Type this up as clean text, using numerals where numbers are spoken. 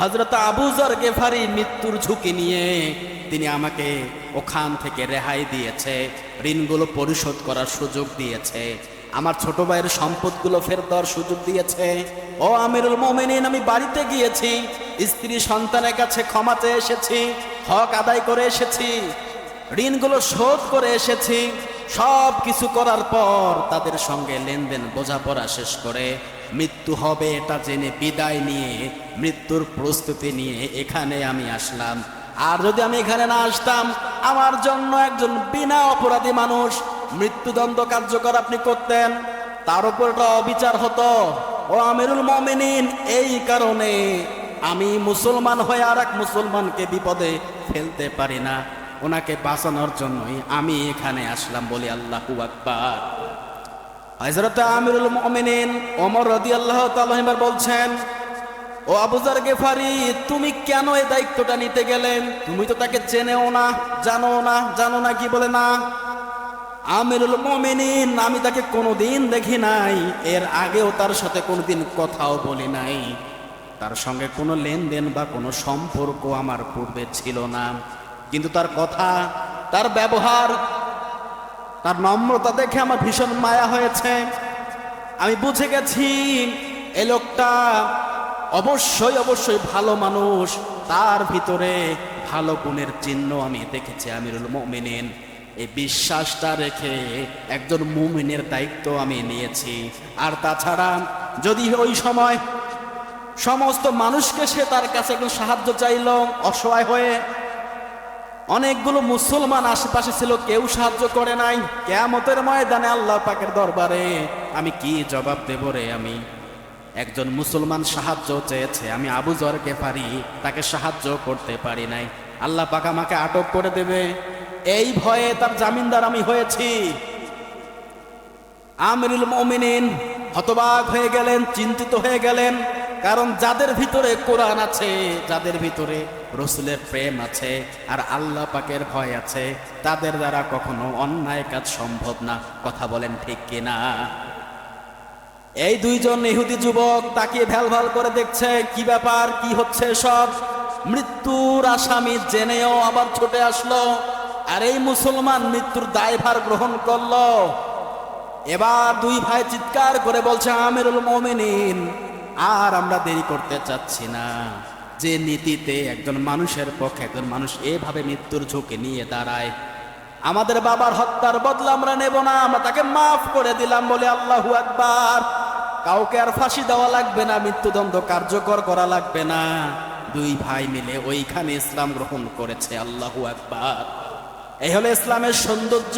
হযরত আবু যর গেফারি মৃত্যুর ঝুঁকি নিয়ে তিনি আমাকে ওখান থেকে রেহাই দিয়েছে, ঋণগুলো পরিশোধ করার সুযোগ দিয়েছে, আমার ছোট ভাইয়ের সম্পদগুলো ফেরত দেওয়ার সুযোগ দিয়েছে। ও আমিরুল মুমিনিন, আমি বাড়িতে গিয়েছি, স্ত্রী সন্তানের কাছে ক্ষমা চেয়ে এসেছি, হক আদায় করে এসেছি, ঋণগুলো শোধ করে এসেছি। সব কিছু করার পর তাদের সঙ্গে লেনদেন বোঝাপড়া শেষ করে মৃত্যু হবে এটা জেনে বিদায় নিয়ে মৃত্যুর প্রস্তুতি নিয়ে এখানে আমি আসলাম। আর যদি আমি এখানে না আসতাম, আমার জন্য একজন বিনা অপরাধী মানুষ মৃত্যুদণ্ড কার্যকর আপনি করতেন, তার উপর একটা অবিচার হতো। ও আমিরুল মুমিনিন, এই কারণে আমি মুসলমান হয়ে আর এক মুসলমানকে বিপদে ফেলতে পারি না, ওনাকে বাঁচানোর জন্যই আমি এখানে আসলাম বলি আল্লাহু আকবার। হযরত আমিরুল মুমিনিন ওমর রাদিয়াল্লাহু তাআলা আনহু বলছেন, ও আবু যর গেফারি, তুমি কেন এই দায়িত্বটা নিতে গেলেন? তুমি তো তাকে চেনেও না, জানো না কি বলে না? আমিরুল মুমিনিন, আমি তাকে কোনোদিন দেখি নাই, এর আগেও তার সাথে কোনোদিন কথাও বলি নাই, তার সঙ্গে কোনো লেনদেন বা কোনো সম্পর্ক আমার পূর্বে ছিল না, কিন্তু তার কথা, তার ব্যবহার, তার নম্রতা দেখে আমার ভীষণ মায়া হয়েছে। আমি বুঝে গেছি এ লোকটা অবশ্যই ভালো মানুষ, তার ভিতরে ভালো গুণের চিহ্ন আমি দেখেছি। আমিরুল মুমিনিন, এই বিশ্বাসটা রেখে একজন মুমিনের দায়িত্ব আমি নিয়েছি। আর তাছাড়া যদি ওই সময় সমস্ত মানুষকে সে তার কাছে একটু সাহায্য চাইল অসহায় হয়ে, অনেকগুলো মুসলমান আশেপাশে ছিল, কেউ সাহায্য করে নাই, কিয়ামতের ময়দানে আল্লাহ পাকের দরবারে আমি কি জবাব দেব রে? আমি একজন মুসলমান সাহায্য চেয়েছে, আমি আবু যর গেফারি তাকে সাহায্য করতে পারি নাই, আল্লাহ পাক আমাকে আটক করে দেবে, এই ভয়ে তার জামিনদার আমি হয়েছি। আমিরুল মুমিনিন হতবাক হয়ে গেলেন, চিন্তিত হয়ে গেলেন, কারণ যাদের ভিতরে কোরআন আছে, যাদের ভিতরে রসুলের প্রেম আছে আর আল্লাহ পাকের ভয় আছে, তাদের দ্বারা কখনো অন্যায় কাজ সম্ভব না। কথা বলেন ঠিক কিনা? এই দুইজন ইহুদি যুবক তাকিয়ে ভ্যাল করে দেখছে, কি ব্যাপার, কি হচ্ছে সব। মৃত্যুর আসামি জেনেও আবার ছুটে আসলো, আর এই মুসলমান মৃত্যুর দায়ভার গ্রহণ করলো। এবার দুই ভাই চিৎকার করে বলছে, আমিরুল মুমিনিন, আর আমরা দেরি করতে চাচ্ছি না। যে নীতিতে একজন মানুষের পক্ষে একজন মানুষ এভাবে মৃত্যুর ঝুঁকি নিয়ে দাঁড়ায়, আমাদের বাবার হত্যার বদলা আমরা নেব না, আমরা তাকে মাফ করে দিলাম বলে আল্লাহু আকবার। কাউকে আর ফাঁসি দেওয়া লাগবে না, মৃত্যুদণ্ড কার্যকর করা লাগবে না। দুই ভাই মিলে ওইখানে ইসলাম গ্রহণ করেছে। আল্লাহু আকবার। এই হলো ইসলামের সৌন্দর্য।